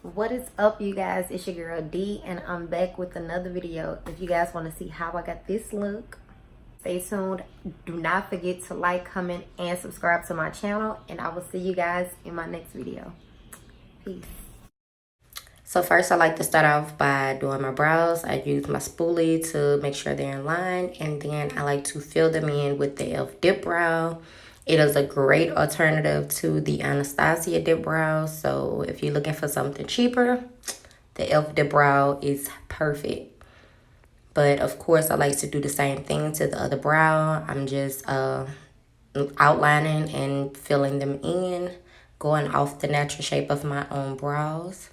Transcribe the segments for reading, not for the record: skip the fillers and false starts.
What is up, you guys? It's your girl D, and I'm back with another video. If you guys want to see how I got this look, stay tuned. Do not forget to like, comment, and subscribe to my channel, and I will see you guys in my next video. Peace. So first, I like to start off by doing my brows. I use my spoolie to make sure they're in line, and then I like to fill them in with the e.l.f. Dip Brow. It is a great alternative to the Anastasia Dip Brow. So if you're looking for something cheaper, the e.l.f. Dip Brow is perfect. But of course, I like to do the same thing to the other brow. I'm just outlining and filling them in, going off the natural shape of my own brows.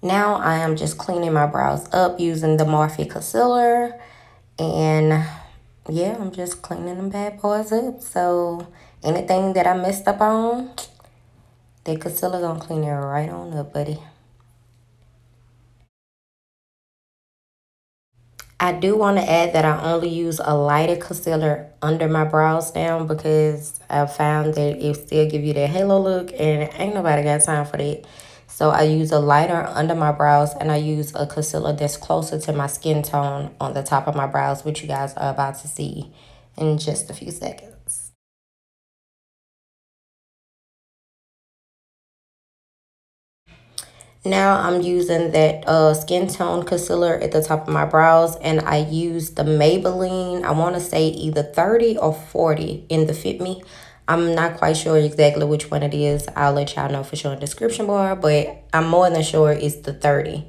Now I am just cleaning my brows up using the Morphe Concealer. And yeah, I'm just cleaning them bad boys up. So anything that I messed up on, that concealer gonna clean it right on up, buddy. I do want to add that I only use a lighter concealer under my brows now because I found that it still give you that halo look and ain't nobody got time for that. So I use a lighter under my brows and I use a concealer that's closer to my skin tone on the top of my brows, which you guys are about to see in just a few seconds. Now I'm using that skin tone concealer at the top of my brows, and I use the Maybelline, I want to say either 30 or 40 in the Fit Me. I'm not quite sure exactly which one it is. I'll let y'all know for sure in the description bar, but I'm more than sure it's the 30.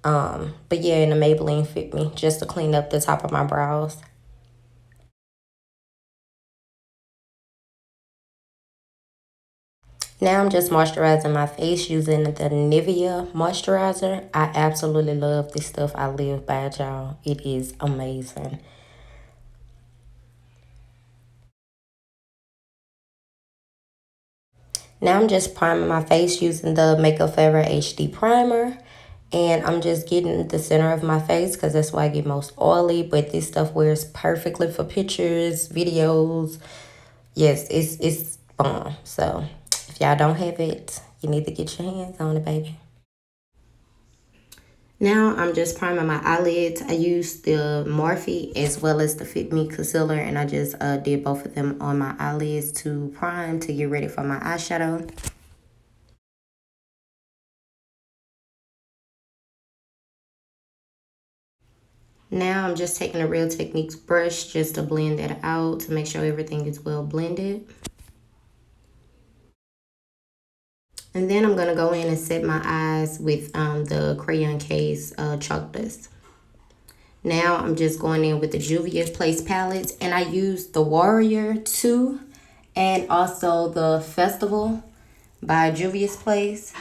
But yeah, in the Maybelline Fit Me, just to clean up the top of my brows. Now I'm just moisturizing my face using the Nivea moisturizer. I absolutely love this stuff. I live by it, y'all. It is amazing. Now I'm just priming my face using the Makeup Forever HD primer. And I'm just getting the center of my face because that's why I get most oily. But this stuff wears perfectly for pictures, videos. Yes, it's bomb. So if y'all don't have it, you need to get your hands on it, baby. Now I'm just priming my eyelids. I used the Morphe as well as the Fit Me concealer, and I just did both of them on my eyelids to prime to get ready for my eyeshadow. Now I'm just taking a Real Techniques brush just to blend that out to make sure everything is well blended. And then I'm going to go in and set my eyes with the Crayon Case Chalk Dust. Now I'm just going in with the Juvia's Place palettes, and I used the Warrior 2 and also the Festival by Juvia's Place.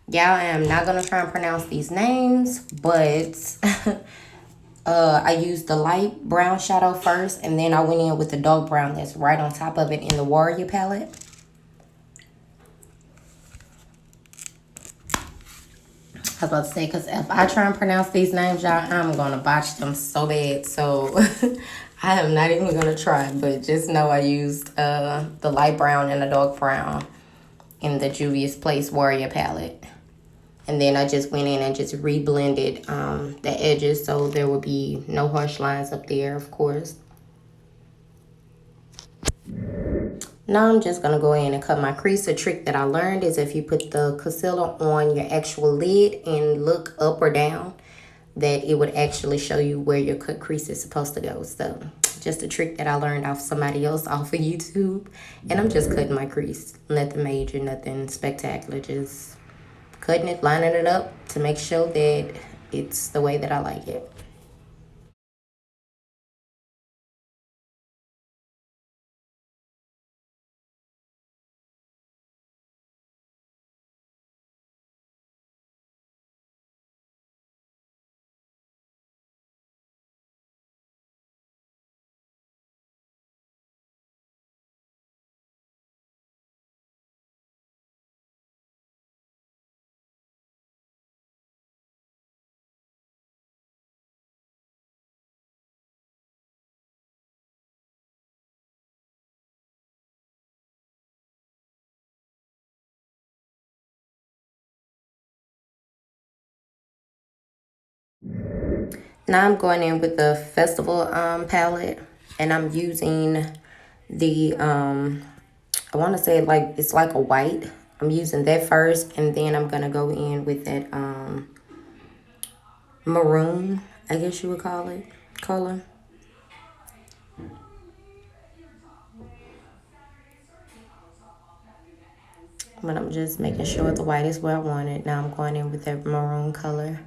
Y'all, I am not going to try and pronounce these names, but I used the light brown shadow first, and then I went in with the dark brown that's right on top of it in the Warrior palette. I was about to say, because if I try and pronounce these names, y'all, I'm going to botch them so bad. So I am not even going to try. But just know I used the light brown and the dark brown in the Juvia's Place Warrior palette. And then I just went in and just re-blended the edges so there would be no harsh lines up there, of course. Now I'm just going to go in and cut my crease. A trick that I learned is if you put the concealer on your actual lid and look up or down, that it would actually show you where your cut crease is supposed to go. So just a trick that I learned off somebody else off of YouTube. And I'm just cutting my crease. Nothing major, nothing spectacular. Just cutting it, lining it up to make sure that it's the way that I like it. Now I'm going in with the Festival palette, and I'm using the I want to say like it's like a white. I'm using that first, and then I'm gonna go in with that maroon, I guess you would call it, color. But I'm just making sure the white is where I want it. Now I'm going in with that maroon color.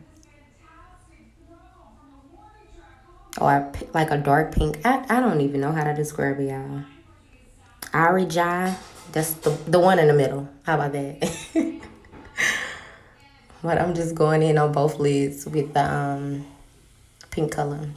Or like a dark pink. I don't even know how to describe it, y'all. Arijai. That's the one in the middle. How about that? But I'm just going in on both lids with the pink color.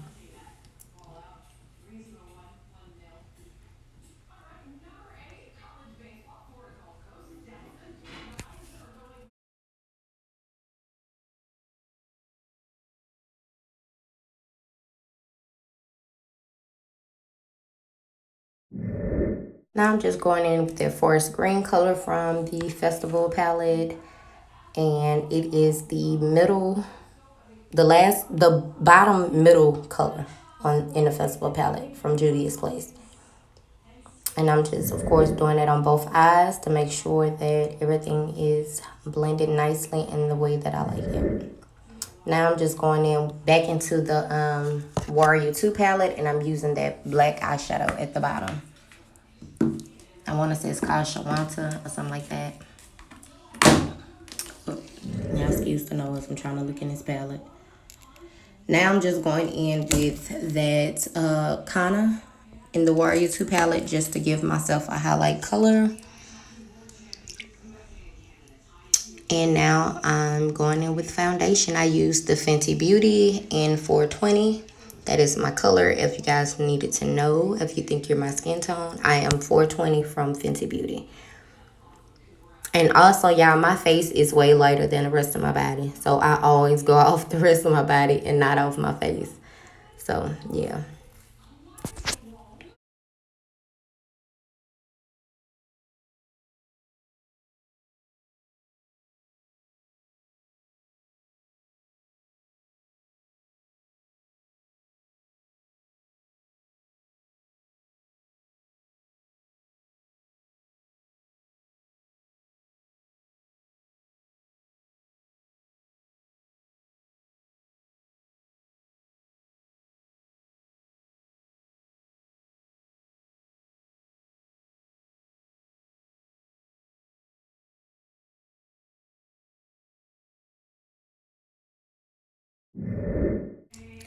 Now I'm just going in with the forest green color from the Festival palette. And it is the middle, the bottom middle color in the Festival palette from Juvia's Place. And I'm just, of course, doing it on both eyes to make sure that everything is blended nicely in the way that I like it. Now I'm just going in back into the Warrior 2 palette, and I'm using that black eyeshadow at the bottom. I want to say it's called Shawanta or something like that. Now, excuse the noise. I'm trying to look in this palette. Now I'm just going in with that Kana in the Warrior 2 palette just to give myself a highlight color. And now I'm going in with foundation. I used the Fenty Beauty in 420. That is my color if you guys needed to know. If you think you're my skin tone, I am 420 from Fenty Beauty. And also, y'all, my face is way lighter than the rest of my body. So I always go off the rest of my body and not off my face. So, yeah.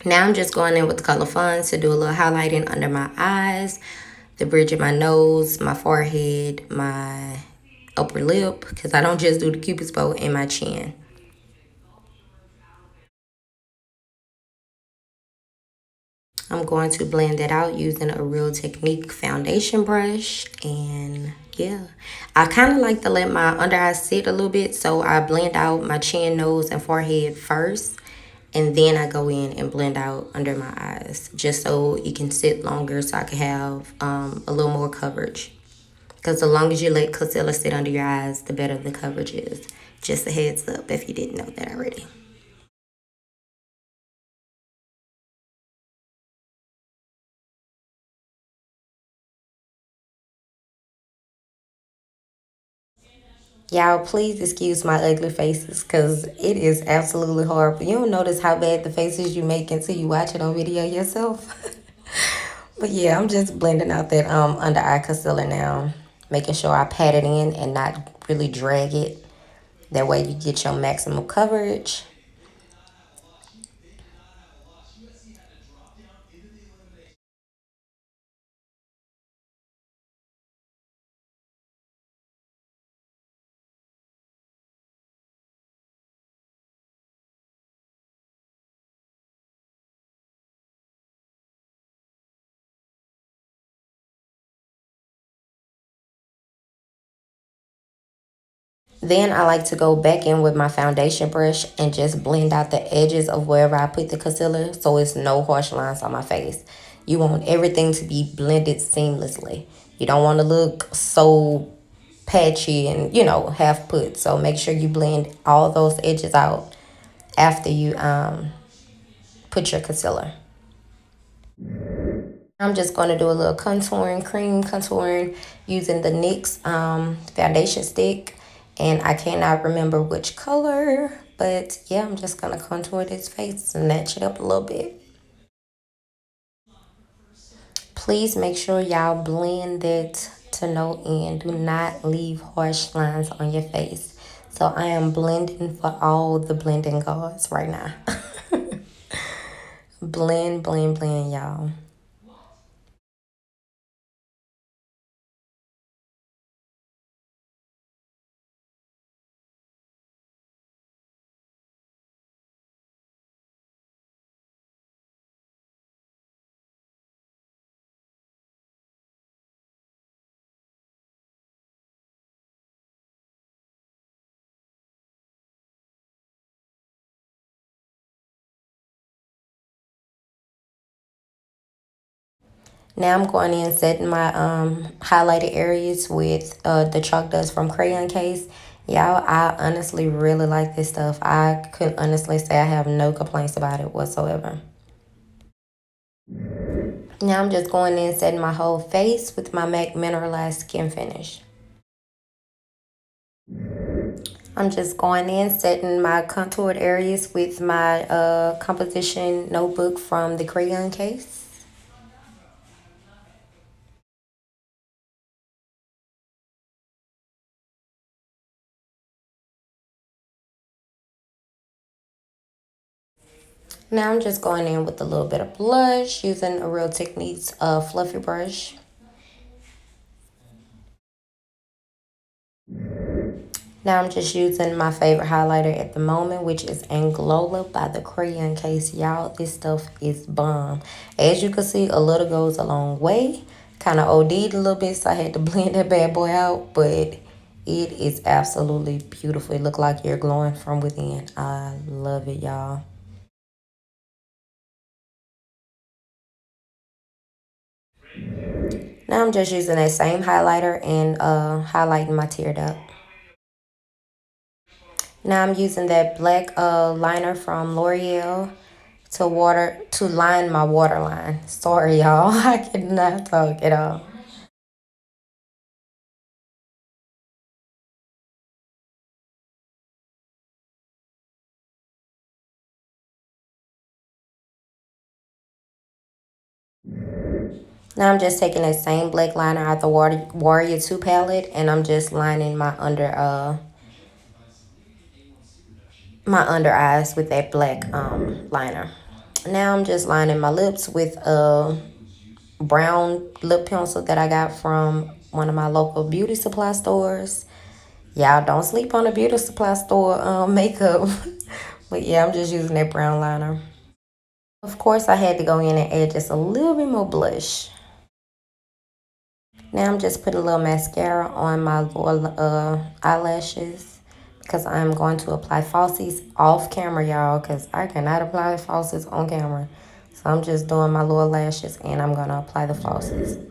Now I'm just going in with the Color Fun to do a little highlighting under my eyes, the bridge of my nose, my forehead, my upper lip, because I don't just do the Cupid's bow, and my chin. I'm going to blend that out using a Real Technique foundation brush. And yeah, I kind of like to let my under eyes sit a little bit, so I blend out my chin, nose, and forehead first. And then I go in and blend out under my eyes just so it can sit longer so I can have a little more coverage. Because the longer you let concealer sit under your eyes, the better the coverage is. Just a heads up if you didn't know that already. Y'all, please excuse my ugly faces because it is absolutely horrible. You don't notice how bad the faces you make until you watch it on video yourself. But yeah, I'm just blending out that under eye concealer now. Making sure I pat it in and not really drag it. That way you get your maximum coverage. Then I like to go back in with my foundation brush and just blend out the edges of wherever I put the concealer so it's no harsh lines on my face. You want everything to be blended seamlessly. You don't want to look so patchy and, you know, half put. So make sure you blend all those edges out after you put your concealer. I'm just going to do a little contouring, cream contouring using the NYX foundation stick. And I cannot remember which color, but yeah, I'm just going to contour this face and match it up a little bit. Please make sure y'all blend it to no end. Do not leave harsh lines on your face. So I am blending for all the blending gods right now. Blend, blend, blend, y'all. Now I'm going in setting my highlighted areas with the chalk dust from Crayon Case. Y'all, I honestly really like this stuff. I could honestly say I have no complaints about it whatsoever. Now I'm just going in setting my whole face with my MAC Mineralized Skin Finish. I'm just going in setting my contoured areas with my composition notebook from the Crayon Case. Now I'm just going in with a little bit of blush using a Real Techniques fluffy brush. Now I'm just using my favorite highlighter at the moment, which is Anglola by the Crayon Case. Y'all, this stuff is bomb. As you can see, a little goes a long way. Kind of OD'd a little bit, so I had to blend that bad boy out. But it is absolutely beautiful. It looks like you're glowing from within. I love it, y'all. Now I'm just using that same highlighter and highlighting my tear duct. Now I'm using that black liner from L'Oreal to line my waterline. Sorry, y'all. I cannot talk at all. Now I'm just taking that same black liner out the Warrior 2 palette, and I'm just lining my under eyes with that black liner. Now I'm just lining my lips with a brown lip pencil that I got from one of my local beauty supply stores. Y'all don't sleep on a beauty supply store makeup. But yeah, I'm just using that brown liner. Of course, I had to go in and add just a little bit more blush. Now I'm just putting a little mascara on my lower eyelashes because I'm going to apply falsies off camera, y'all, because I cannot apply falsies on camera. So I'm just doing my lower lashes and I'm going to apply the falsies.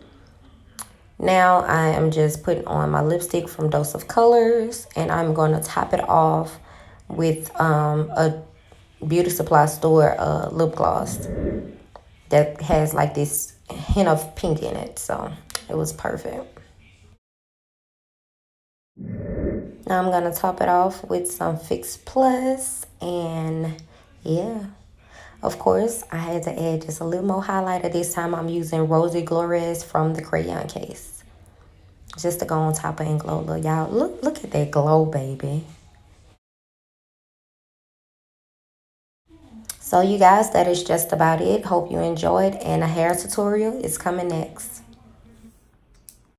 Now I am just putting on my lipstick from Dose of Colors, and I'm going to top it off with a beauty supply store lip gloss that has like this hint of pink in it. So it was perfect. Now I'm going to top it off with some Fix Plus, and yeah. Of course, I had to add just a little more highlighter. This time I'm using Rosy Glores from the Crayon Case. Just to go on top of Anglola. Y'all, look at that glow, baby. So you guys, that is just about it. Hope you enjoyed, and a hair tutorial is coming next.